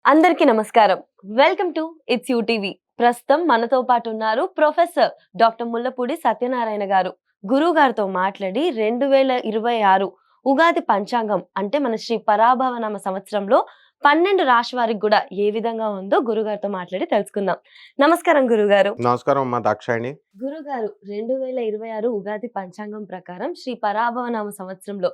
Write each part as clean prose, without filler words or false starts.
అందరికీ నమస్కారం. Welcome to it's you TV. ప్రస్తుతం మనతో పాటు ఉన్నారు ప్రొఫెసర్ డాక్టర్ ముల్లపూడి సత్యనారాయణ గారు. గురువు గారితో మాట్లాడి 2026 ఉగాది పంచాంగం అంటే మన శ్రీ పరాభవనామ సంవత్సరంలో 12 రాశి వారికి గూడా ఏ విధంగా ఉందో గురుగారితో మాట్లాడి తెలుసుకుందాం. నమస్కారం గురుగారు. నమస్కారం అమ్మా దాక్షాయణి. గురుగారు 2026 ఉగాది పంచాంగం ప్రకారం శ్రీ పరాభవనామ సంవత్సరంలో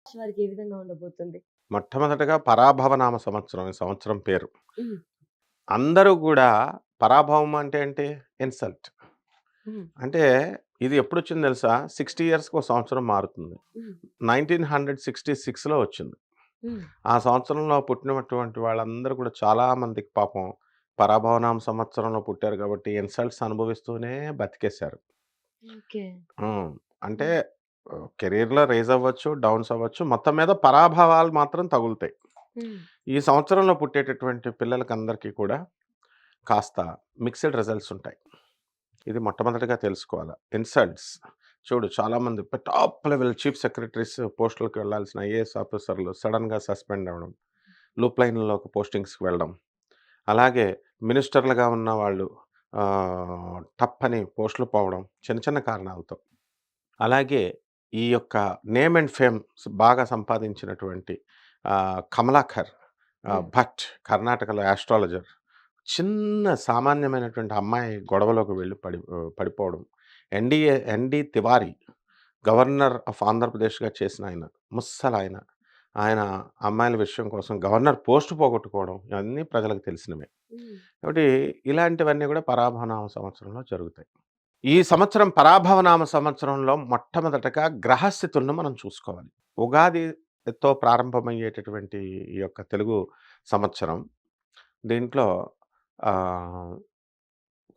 రాశి వారికి ఏ విధంగా ఉండబోతుంది? మొట్టమొదటగా పరాభవనామ సంవత్సరం ఈ సంవత్సరం పేరు. హ్మ్. అందరూ గూడా పరాభవం అంటే ఏంటి? ఇన్సల్ట్. హ్మ్. అంటే ఇది ఎప్పుడొచ్చింది తెలుసా? 60 ఇయర్స్‌కి ఒక సంవత్సరం మారుతుంది. హ్మ్. 1966లో వచ్చింది. హ్మ్. ఆ సంవత్సరంలో పుట్టినటువంటి వాళ్ళందరూ కూడా చాలా మందికి పాపం పరాభవనామ సంవత్సరంలో పుట్టారు కాబట్టి ఇన్సల్ట్స్ అనుభవిస్తూనే బతికేశారు. ఓకే. హ్మ్. అంటే హ్మ్. కెరియర్‌లో రైజ్ అవ్వచ్చు, డౌన్స్ అవ్వచ్చు. మొత్తం మీద పరాభవాలు మాత్రం తగులుతాయి. హ్మ్. ఈ సంవత్సరంలో పుట్టేటటువంటి పిల్లలకందరికీ కూడా కాస్త మిక్స్డ్ రిజల్ట్స్ ఉంటాయి. ఇది మొట్టమొదటిగా తెలుసుకోవాల. ఇన్సల్ట్స్ చూడు చాలామంది టాప్ లెవెల్ చీఫ్ సెక్రటరీస్ పోస్టులకి వెళ్ళాల్సిన ఐఏఎస్ ఆఫీసర్‌లు సడెన్‌గా సస్పెండ్ అవ్వడం. లూప్ లైన్‌లోకి పోస్టింగ్స్‌కి వెళ్ళడం. అలాగే మినిస్టర్‌లుగా ఉన్న వాళ్ళు టప్పని పోస్టులు పోవడం చిన్న చిన్న కారణాలతో. అలాగే ఈ యొక్క నేమ్ అండ్ ఫేమ్ బాగా సంపాదించినటువంటి 'కమలాకర్' హ్మ్. భట్ కర్ణాటకలో యాస్ట్రాలజర్. చిన్న సామాన్యమైనటువంటి అమ్మాయి గొడవలోకి వెళ్లి పడిపోవడం. ఎన్‌డీ తివారీ గవర్నర్ ఆఫ్ ఆంధ్రప్రదేశ్‌గా చేసిన ఆయన. ముస్సలాయన. ఆయన అమ్మాయిల విషయం కోసం గవర్నర్ పోస్ట్ పోగొట్టుకోవడం ఇవన్నీ ప్రజలకు తెలిసినవే. హ్మ్. కాబట్టి ఇలాంటివన్నీ కూడా పరాభవనామ సంవత్సరంలో జరుగుతాయి. ఈ సంవత్సరం పరాభవనామ సంవత్సరంలో మొట్టమొదటగా గ్రహస్థితులను మనం చూసుకోవాలి. ఉగాదితో ప్రారంభమయ్యేటటువంటి ఈ యొక్క తెలుగు సంవత్సరం దీంట్లో ఆహ్,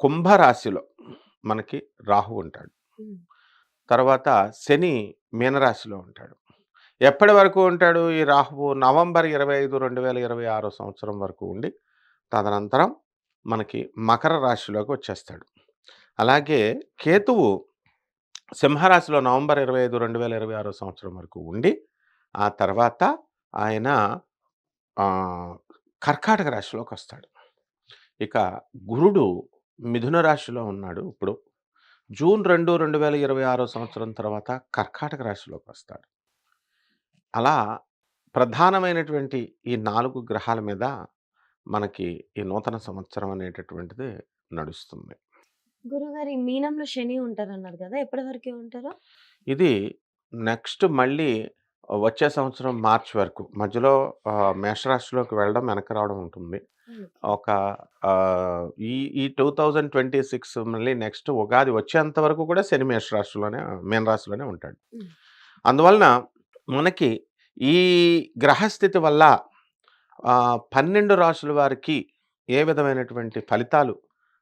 కుంభరాశిలో మనకి రాహువు ఉంటాడు. హ్మ్. తర్వాత శని మీనరాశిలో ఉంటాడు. ఎప్పటి వరకు ఉంటాడు ఈ రాహువు? నవంబర్ 25, 2026 సంవత్సరం వరకు ఉండి, తదనంతరం మనకి మకర రాశిలోకి వచ్చేస్తాడు. అలాగే కేతువు సింహరాశిలో నవంబర్ 25, 2026 సంవత్సరం వరకు ఉండి, ఆ తర్వాత ఆయన ఆహ్, కర్కాటక రాశిలోకొస్తాడు. ఇక గురుడు మిథున రాశిలో ఉన్నాడు ఇప్పుడు. జూన్ 2, 2026 సంవత్సరం తర్వాత కర్కాటక రాశిలోకొస్తాడు. అలా ప్రధానమైనటువంటి ఈ 4 గ్రహాల మీద మనకి ఈ నూతన సంవత్సరం అనేటటువంటిది నడుస్తుంది. గురుగారు ఈ మీనంలో శని ఉంటారన్నారు గదా! ఎప్పటి వరకి ఉంటారు? ఇది నెక్స్ట్ మళ్ళీ వచ్చే సంవత్సరం మార్చ్ వరకు మధ్యలో మేషరాశిలోకి వెళ్ళడం, వెనక్కి రావడం ఉంటుంది. ఓకే. ఒక ఈ ఈ 2026 మళ్ళీ నెక్స్ట్ ఉగాది వచ్చేంత వరకు కూడా శని మేషరాశిలోనే మీనరాశిలోనే ఉంటాడు. హ్మ్. అందువలన మనకి ఈ గ్రహస్థితి వల్ల 12 రాశుల వారికి ఏ విధమైనటువంటి ఫలితాలు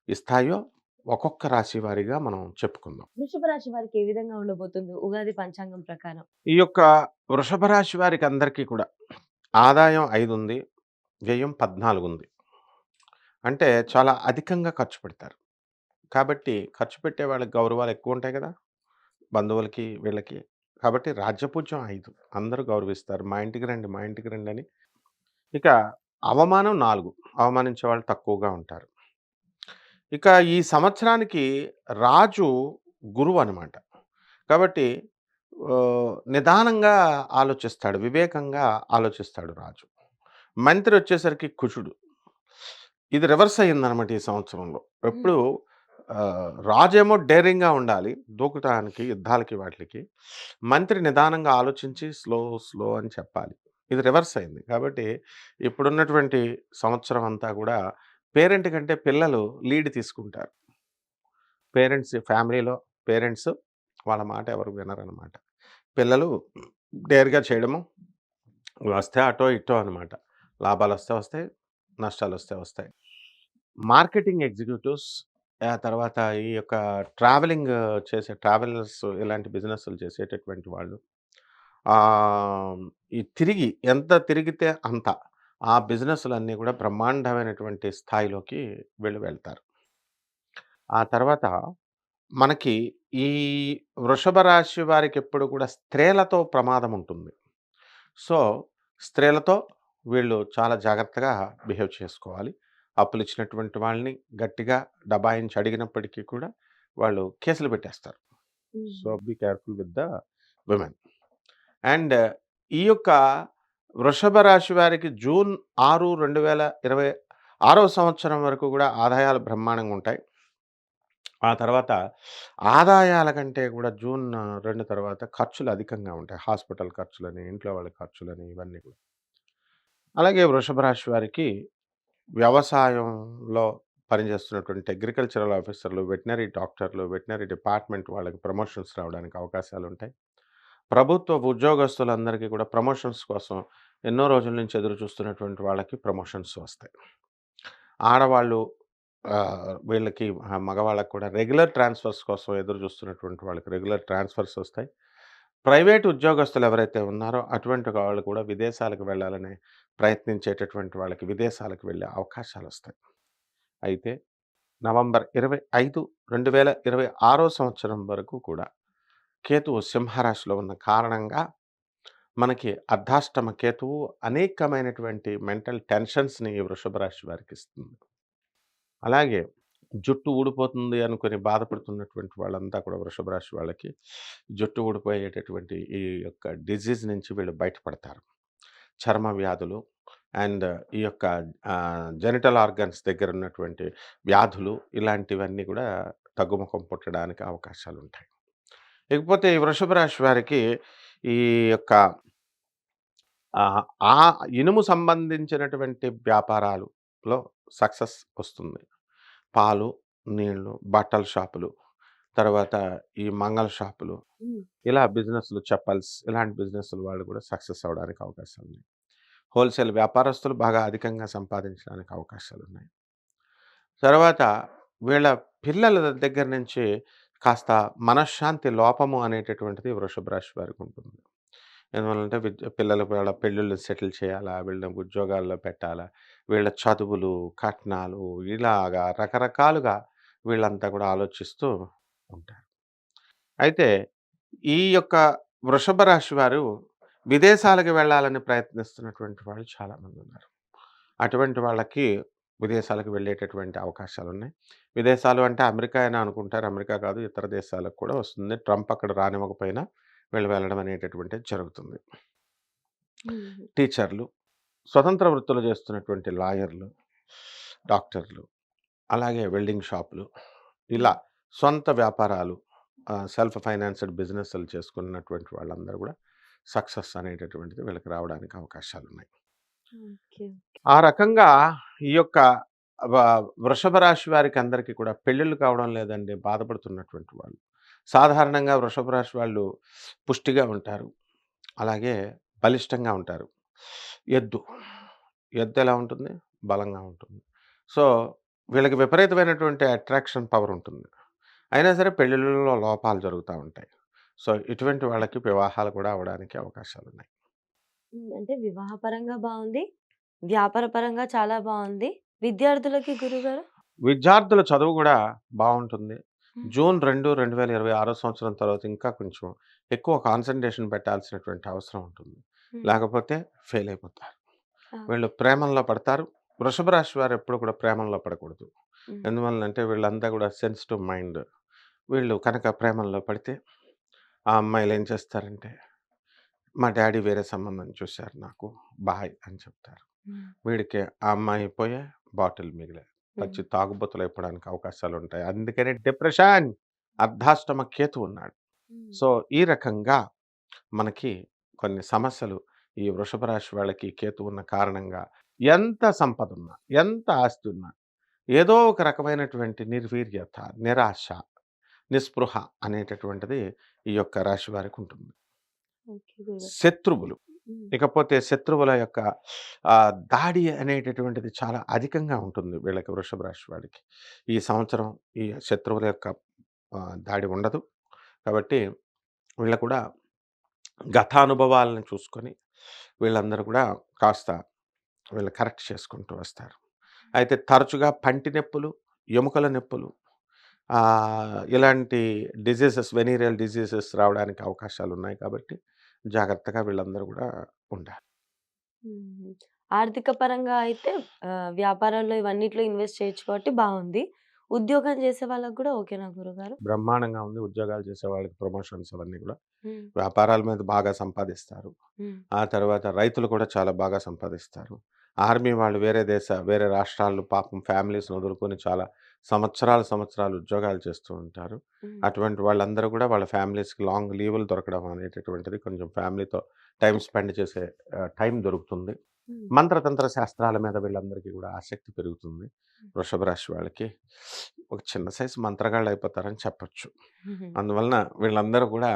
ఇస్తాయో ఒక్కొక్క రాశి వారీగా మనం చెప్పుకుందాం. వృషభ రాశి వారికి ఏ విధంగా ఉండబోతుంది ఉగాది పంచాంగం ప్రకారం? ఈ యొక్క వృషభ రాశి వారికి అందరికీ కూడా ఆదాయం 5 ఉంది. వ్యయం 14 ఉంది. అంటే చాలా అధికంగా ఖర్చు పెడతారు. కాబట్టి ఖర్చు పెట్టే వాళ్ళకి గౌరవాలు ఎక్కువుంటాయి గదా! బంధువులకి వీళ్ళకి. కాబట్టి రాజ్యపూజ్యం 5 అందరూ గౌరవిస్తారు. మా ఇంటికి రండి, మా ఇంటికి రండని. ఇక అవమానం 4 అవమానించే వాళ్ళు తక్కువగా ఉంటారు. ఇక ఈ సంవత్సరానికి రాజు గురువనమాట. కాబట్టి నిదానంగా ఆలోచిస్తాడు. వివేకంగా ఆలోచిస్తాడు రాజు. మంత్రి వచ్చేసరికి కుజుడు. ఇది రివర్స్ అయిందనమాట ఈ సంవత్సరంలో. హ్మ్. ఎప్పుడు రాజేమో డేరింగ్‌గా ఉండాలి. దూకటానికి, యుద్ధాలకి వాటిలకి. మంత్రి నిదానంగా ఆలోచించి స్లో అని చెప్పాలి. ఇది రివర్స్ అయింది. కాబట్టి ఇప్పుడున్నటువంటి సంవత్సరం అంతా గూడా పేరెంట్ కంటే పిల్లలు లీడ్ తీసుకుంటారు. ఫ్యామిలీలో పేరెంట్స్ వాళ్ళ మాట ఎవరు వినరనమాట. పిల్లలు డేర్‌గా చేయడము, వస్తే అటో ఇటో అనమాట. లాభాలొస్తే వస్తాయి, నష్టాలొస్తే వస్తాయి. మార్కెటింగ్ ఎగ్జిక్యూటివ్స్ తర్వాత ఈ యొక్క ట్రావెలింగ్ ట్రావెలర్స్ ఇలాంటి బిజినెస్‌లు చేసేటటువంటి వాళ్ళు ఆహ్, ఈ ఎంత తిరిగితే అంత. ఆ బిజినెస్‌లన్నీ గూడా బ్రహ్మాండమైనటువంటి స్థాయిలోకి వెళ్తారు. ఆ తర్వాత మనకి ఈ వృషభ రాశి వారికెప్పుడు కూడా స్త్రీలతో ప్రమాదం ఉంటుంది. సో, స్త్రీలతో వీళ్ళు చాలా జాగ్రత్తగా బిహేవ్ చేసుకోవాలి. అప్పులిచ్చినటువంటి వాళ్ళని గట్టిగా దబాయించి అడిగినప్పటికీ కూడా వాళ్ళు కేసులు పెట్టేస్తారు. So, hmm. Be careful with the women. And ఈ యొక్క వృషభ రాశి వారికి జూన్ 6, 2026 సంవత్సరం వరకు కూడా ఆదాయాలు బ్రహ్మాండంగా ఉంటాయి. ఆ తర్వాత ఆదాయాల కంటే కూడా జూన్ 2 తర్వాత ఖర్చులు అధికంగా ఉంటాయి. హాస్పిటల్ ఖర్చులని, ఇంట్లో వాళ్ళ ఖర్చులని ఇవన్నీ కూడా. అలాగే వృషభ రాశి వారికి వ్యవసాయంలో పనిచేస్తున్నటువంటి అగ్రికల్చరల్ ఆఫీసర్లు, వెటనరీ డాక్టర్లు, వెటనరీ డిపార్ట్మెంట్ వాళ్ళకి ప్రమోషన్స్ రావడానికి అవకాశాలుంటాయి. ప్రభుత్వ ఉద్యోగస్తులందరికీ కూడా ప్రమోషన్స్ కోసం ఎన్నో రోజుల నుంచి ఎదురు చూస్తున్నటువంటి వాళ్ళకి ప్రమోషన్స్ వస్తాయి. ఆడవాళ్ళు వీళ్ళకి మగవాళ్ళకి కూడా రెగ్యులర్ ట్రాన్స్‌ఫర్స్ కోసం ఎదురు చూస్తున్నటువంటి వాళ్ళకి రెగ్యులర్ ట్రాన్స్‌ఫర్స్ వస్తాయి. ప్రైవేట్ ఉద్యోగస్తులు ఎవరైతే ఉన్నారో అటువంటి వాళ్ళు కూడా విదేశాలకు వెళ్ళాలని ప్రయత్నించేటటువంటి వాళ్ళకి విదేశాలకు వెళ్ళే అవకాశాలొస్తాయి. అయితే నవంబర్ 25, 2026 సంవత్సరం వరకు కూడా కేతువు సింహరాశిలో ఉన్న కారణంగా మనకి అర్ధాష్టమ కేతువు అనేకమైనటువంటి మెంటల్ టెన్షన్స్‌ని ఈ వృషభ రాశి వారికిస్తుంది. అలాగే జుట్టు ఊడిపోతుంది అనుకుని బాధపడుతున్నటువంటి వాళ్ళంతా కూడా వృషభ రాశి వాళ్ళకి జుట్టు ఊడిపోయేటటువంటి ఈ యొక్క డిసీజ్ నుంచి వీళ్ళు బయటపడతారు. చర్మ వ్యాధులు అండ్ ఈ యొక్క జెనిటల్ ఆర్గన్స్ దగ్గర ఉన్నటువంటి వ్యాధులు ఇలాంటివన్నీ కూడా తగ్గుముఖం పుట్టడానికి అవకాశాలుంటాయి. ఇకపోతే ఈ వృషభ రాశి వారికి ఈ యొక్క ఆహ్, ఆ ఇనుము సంబంధించినటువంటి వ్యాపారాలులో సక్సెస్ వస్తుంది. పాలు, నీళ్ళు, బట్టల షాపులు, తర్వాత ఈ మంగళ షాపులు, హ్మ్. ఇలా బిజినెస్‌లు చెప్పల్స్ ఇలాంటి బిజినెస్‌ల వాళ్ళు కూడా సక్సెస్ అవ్వడానికి అవకాశాలున్నాయి. హోల్‌సేల్ వ్యాపారస్తులు బాగా అధికంగా సంపాదించడానికి అవకాశాలున్నాయి. తర్వాత వీళ్ళ పిల్లల దగ్గర నుంచి కాస్త మనశ్శాంతి లోపము అనేటటువంటిది వృషభ రాశి వారికుంటుంది. ఎందువల్లంటే పిల్లలు వాళ్ళ పెళ్ళిళ్ళు సెటిల్ చేయాలా? వీళ్ళని ఉద్యోగాల్లో పెట్టాలా? వీళ్ళ చదువులు, కట్నాలు ఇలాగా రకరకాలుగా వీళ్ళంతా కూడా ఆలోచిస్తూ ఉంటారు. అయితే ఈ యొక్క వృషభ రాశి వారు విదేశాలకు వెళ్ళాలని ప్రయత్నిస్తున్నటువంటి వాళ్ళు చాలామందున్నారు. అటువంటి వాళ్ళకి విదేశాలకు వెళ్ళేటటువంటి అవకాశాలున్నాయి. విదేశాలు అంటే అమెరికా అని అనుకుంటారు. అమెరికా కాదు ఇతర దేశాలకు కూడా వస్తుంది. ట్రంప్ అక్కడ రానివ్వకపోయినా వీళ్ళు వెళ్ళడం అనేటటువంటిది జరుగుతుంది. హుహు. టీచర్లు, స్వతంత్ర వృత్తులు చేస్తున్నటువంటి లాయర్లు, డాక్టర్లు, అలాగే వెల్డింగ్ షాపులు ఇలా హ్మ్. సొంత వ్యాపారాలు సెల్ఫ్ ఫైనాన్స్డ్ బిజినెస్‌లు చేసుకున్నటువంటి వాళ్ళందరూ కూడా సక్సెస్ అనేటటువంటిది వీళ్ళకి రావడానికి అవకాశాలున్నాయి. ఓకే. ఆ రకంగా ఈ యొక్క వ వృషభ రాశి వారికి అందరికీ కూడా పెళ్ళిళ్ళు కావడం లేదండి బాధపడుతున్నటువంటి వాళ్ళు. సాధారణంగా వృషభ రాశి వాళ్ళు పుష్టిగా ఉంటారు. అలాగే బలిష్టంగా ఉంటారు. ఎద్దు. ఎద్దు ఎలా ఉంటుంది? బలంగా ఉంటుంది. సో, వీళ్ళకి విపరీతమైనటువంటి అట్రాక్షన్ పవర్ ఉంటుంది. అయినా సరే పెళ్ళిళ్ళలో లోపాలు జరుగుతా ఉంటాయి. సో, ఇటువంటి వాళ్ళకి వివాహాలు కూడా అవ్వడానికి అవకాశాలున్నాయి. హ్మ్. అంటే వివాహపరంగా బావుంది. వ్యాపార పరంగా చాలా బావుంది. విద్యార్థులకి గురుగారు? విద్యార్థుల చదువు గూడా బావుంటుంది. హ్మ్. జూన్ 2, 2026 సంవత్సరం తర్వాత ఇంకా కొంచెం ఎక్కువ కాన్సంట్రేషన్ పెట్టాల్సినటువంటి అవసరం ఉంటుంది. హ్మ్. లేకపోతే ఫెయిల్ అయిపోతారు. వీళ్ళు ఓకే. ప్రేమల్లో పడతారు. వృషభ రాశి వారు ఎప్పుడు కూడా ప్రేమల్లో పడకూడదు. హ్మ్. ఎందువలనంటే వీళ్ళంతా కూడా సెన్సిటివ్ మైండ్. వీళ్ళు కనుక ప్రేమల్లో పడితే ఆ అమ్మాయిలేం చేస్తారంటే, "మా డ్యాడీ వేరే సంబంధం చూసారు నాకు. బాయ్" అని చెప్తారు. హ్మ్. వీడికి ఆ అమ్మాయి పోయే, బాటిల్ మిగిలే. హ్మ్. పచ్చి తాగుబోతులైపోవడానికి అవకాశాలుంటాయి. అందుకనే డిప్రెషన్, అర్ధాష్టమ కేతు ఉన్నాడు. హ్మ్. సో, ఈ రకంగా మనకి కొన్ని సమస్యలు ఈ వృషభ రాశి వాళ్ళకి కేతు ఉన్న కారణంగా ఎంత సంపదున్నా, ఎంత ఆస్తి ఉన్నా, ఏదో ఒక రకమైనటువంటి నిర్వీర్యత, నిరాశ, నిస్పృహ అనేటటువంటిది ఈ యొక్క రాశి వారికుంటుంది. ఓకే గురుగారు. శత్రువులు హ్మ్. ఇకపోతే శత్రువుల యొక్క దాడి అనేటటువంటిది చాలా అధికంగా ఉంటుంది వీళ్ళకి వృషభ రాశి వాళ్ళకి. ఈ సంవత్సరం ఈ శత్రువుల యొక్క దాడి ఉండదు. కాబట్టి వీళ్ళు కూడా గతానుభవాలను చూసుకొని వీళ్ళందరూ కూడా కాస్త వీళ్ళు కరెక్ట్ చేసుకుంటూ వస్తారు. అయితే తరచుగా పంటి నొప్పులు, ఎముకల నొప్పులు ఇలాంటి డిసీజెస్ వెనీరియల్ డిసీజెస్ రావడానికి అవకాశాలున్నాయి కాబట్టి జాగ్రత్తగా వీళ్ళందరూ కూడా ఉండాలి. హుహు. ఆర్థిక పరంగా అయితే వ్యాపారాల్లో ఇవన్నిట్లో ఇన్వెస్ట్ చేయొచ్చు కాబట్టి బావుంది. ఉద్యోగం చేసే వాళ్ళకి గూడా ఓకేనా గురుగారు? బ్రహ్మాండంగా ఉంది. ఉద్యోగాలు చేసే వాళ్ళకి ప్రమోషన్స్ అవన్నీ గూడా. హ్మ్. వ్యాపారాల మీద బాగా సంపాదిస్తారు. హ్మ్. ఆ తర్వాత రైతులు కూడా చాలా బాగా సంపాదిస్తారు. ఆర్మీ వాళ్ళు వేరే రాష్ట్రాల్లో పాపం ఫ్యామిలీస్‌ని వదులుకొని చాలా సంవత్సరాలు ఉద్యోగాలు చేస్తూ ఉంటారు. హ్మ్. అటువంటి వాళ్ళందరూ గూడా వాళ్ళ ఫ్యామిలీస్‌కి లాంగ్ లీవులు దొరకడం అనేటటువంటిది కొంచెం ఫ్యామిలీతో టైమ్ స్పెండ్ చేసే టైం దొరుకుతుంది. హ్మ్. మంత్రతంత్ర శాస్త్రాల మీద వీళ్ళందరికీ గూడా ఆసక్తి పెరుగుతుంది. వృషభ రాశి వాళ్ళకి ఒక చిన్న సైజు మంత్రగాళ్ళయిపోతారని చెప్పొచ్చు. హుహు. అందువలన వీళ్ళందరూ గూడా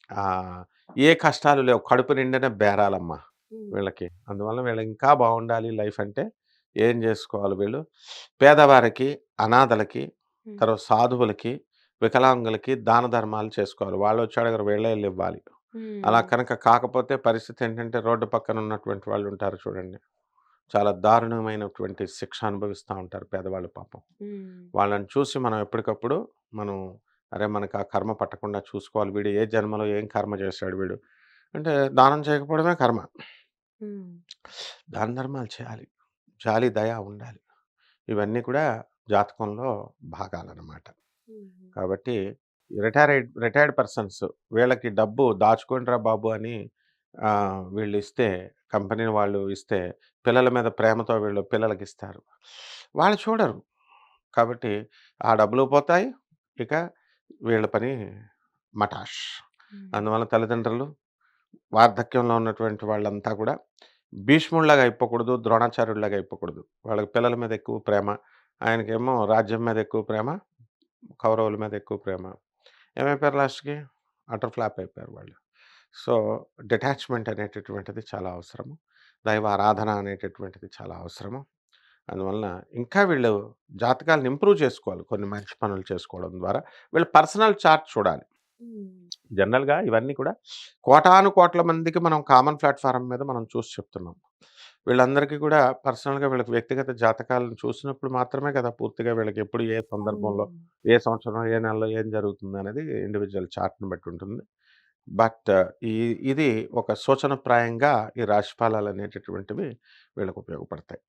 ఆహ్, ఏ కష్టాలు లేవు. కడుపు నిండిన బేరాలమ్మ హ్మ్. వీళ్ళకి. అందువలన వీళ్ళు ఇంకా బావుండాలి లైఫ్ అంటే ఏం జేసుకోవాలి వీళ్ళు? పేదవారికి, అనాథలకి, హ్మ్. తర్వాత సాధువులకి, వికలాంగులకి దాన ధర్మాలు చేసుకోవాలి. వాళ్ళొచ్చి అడగరు వీళ్ళే ఎళ్లి ఇవ్వాలి. అలా హ్మ్. కనుక కాకపోతే పరిస్థితేంటంటే రోడ్డు పక్కన ఉన్నటువంటి వాళ్ళుంటారు చూడండి. చాలా దారుణమైనటువంటి శిక్ష అనుభవిస్తా ఉంటారు పేదవాళ్ళు పాపం. హ్మ్. వాళ్ళని చూసి మనం ఎప్పటికప్పుడు మనం అరే! మనకు ఆ కర్మ పట్టకుండా చూసుకోవాలి. వీడు ఏ జన్మలో ఏం కర్మ చేశాడు వీడు. అంటే దానం చేయకపోవడమే కర్మ. హ్మ్. దాన ధర్మాలు చేయాలి. జాలి, దయ ఉండాలి. ఇవన్నీ కూడా జాతకంలో భాగాలనమాట. హుహు. కాబట్టి రిటైర్డ్ పర్సన్స్ వీళ్ళకి డబ్బు దాచుకోండిరా బాబు అని వీళ్ళిస్తే కంపెనీ వాళ్ళు ఇస్తే పిల్లల మీద ప్రేమతో వీళ్ళు పిల్లలకిస్తారు. వాళ్ళు చూడరు. కాబట్టి ఆ డబ్బులు పోతాయి. ఇక వీళ్ళ పని మటాష్. హ్మ్. అందువల్ల తల్లిదండ్రులు వార్ధక్యంలో ఉన్నటువంటి వాళ్ళంతా కూడా భీష్ముడిలాగా అయిపోకూడదు. ద్రోణాచార్యుడిలాగా అయిపోకూడదు. వాళ్ళకి పిల్లల మీద ఎక్కువ ప్రేమ. ఆయనకేమో రాజ్యం మీద ఎక్కువ ప్రేమ. కౌరవుల మీద ఎక్కువ ప్రేమ. ఏమైపోయారు లాస్ట్‌కి? అటర్ ఫ్లాప్ అయిపోయారు వాళ్ళు. సో, డిటాచ్‌మెంట్ అనేటటువంటిది చాలా అవసరము. దైవ ఆరాధన అనేటటువంటిది చాలా అవసరము. అందువలన ఇంకా వీళ్ళు జాతకాలను ఇంప్రూవ్ చేసుకోవాలి. కొన్ని మంచి పనులు చేసుకోవడం ద్వారా. వీళ్ళ పర్సనల్ చార్ట్ చూడాలి. హ్మ్. జనరల్‌గా ఇవన్నీ కూడా కోటాను కోట్ల మందికి మనం కామన్ ప్లాట్‌ఫార్మ్ మీద మనం చూసి చెప్తున్నాం. వీళ్ళందరికీ కూడా పర్సనల్‌గా వీళ్ళకి వ్యక్తిగత జాతకాలను చూసినప్పుడు మాత్రమే కదా పూర్తిగా వీళ్ళకి ఎప్పుడు ఏ సందర్భంలో, అవును. ఏ సంవత్సరం, ఏ నెలలో ఏం జరుగుతుందనేది ఇండివిడ్యువల్ చార్ట్‌ని బట్టి ఉంటుంది. బట్ ఈ ఇది ఒక సూచనప్రాయంగా ఈ రాశి ఫలాలనేటటువంటివి వీళ్ళకి ఉపయోగపడతాయి.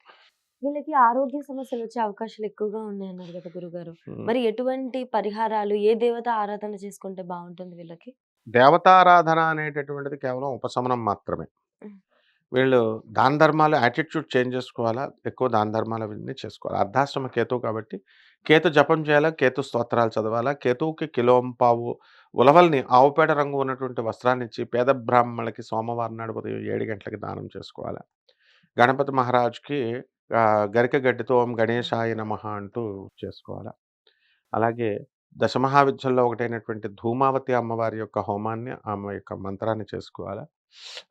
వీళ్ళకి ఆరోగ్య సమస్యలొచ్చే అవకాశాలు ఎక్కువగా ఉన్నాయన్నారు గదా గురుగారు. హ్మ్. మరి ఎటువంటి పరిహారాలు, ఏ దేవత ఆరాధన చేసుకుంటే బావుంటుంది వీళ్ళకి? దేవతారాధన అనేటటువంటిది కేవలం ఉపశమనం మాత్రమే. హ్మ్. వీళ్ళు దాన ధర్మాలు యాటిట్యూడ్ చేంజ్ చేసుకోవాలా. ఎక్కువ దాన ధర్మాలు అవన్నీ చేసుకోవాలి. అర్ధాష్టమ కేతువు కాబట్టి కేతు జపం చేయాలా, కేతు స్తోత్రాలు చదవాలా. కేతువుకి కిలోంపావు ఉలవల్ని ఆవు పేడ రంగు ఉన్నటువంటి వస్త్రాన్నిచ్చి పేద బ్రాహ్మణులకి సోమవారం నాడు ఉదయం 7 గంటలకి దానం చేసుకోవాలా. గణపతి మహారాజ్‌కి గరిక గడ్డితో ఓం గణేశాయ నమః అంటూ చేసుకోవాలా. అలాగే దశమహావిద్యల్లో ఒకటైనటువంటి ధూమావతి అమ్మవారి యొక్క హోమాన్ని, ఆమె యొక్క మంత్రాన్ని చేసుకోవాలా.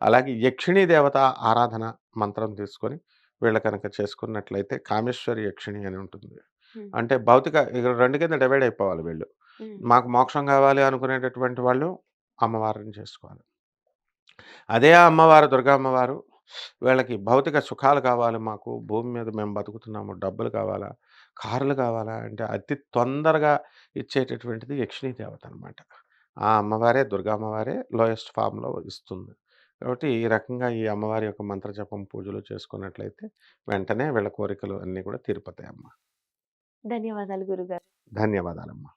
అలాగే యక్షిణీ దేవత ఆరాధన మంత్రం తీసుకొని వీళ్ళు కనుక చేసుకున్నట్లయితే కామేశ్వరి యక్షిణి అని ఉంటుంది. హ్మ్. అంటే భౌతిక ఇక 2 కింద డివైడ్ అయిపోవాలి వీళ్ళు. హ్మ్. మాకు మోక్షం కావాలి అనుకునేటటువంటి వాళ్ళు అమ్మవారిని చేసుకోవాలి. అదే అమ్మవారు దుర్గా అమ్మవారు వీళ్ళకి భౌతిక సుఖాలు కావాలి మాకు, భూమి మీద మేము బతుకుతున్నాము, డబ్బులు కావాలా, కార్లు కావాలా అంటే అతి తొందరగా ఇచ్చేటటువంటిది యక్షిణీ దేవత అనమాట. ఆ అమ్మవారే దుర్గా అమ్మవారే లోయెస్ట్ ఫార్మ్‌లో ఇస్తుంది. కాబట్టి ఈ రకంగా ఈ అమ్మవారి యొక్క మంత్ర జపం, పూజలు చేసుకున్నట్లయితే వెంటనే వీళ్ళ కోరికలు అన్నీ కూడా తీరిపోతాయమ్మ. ధన్యవాదాలు గురుగారు. ధన్యవాదాలమ్మ.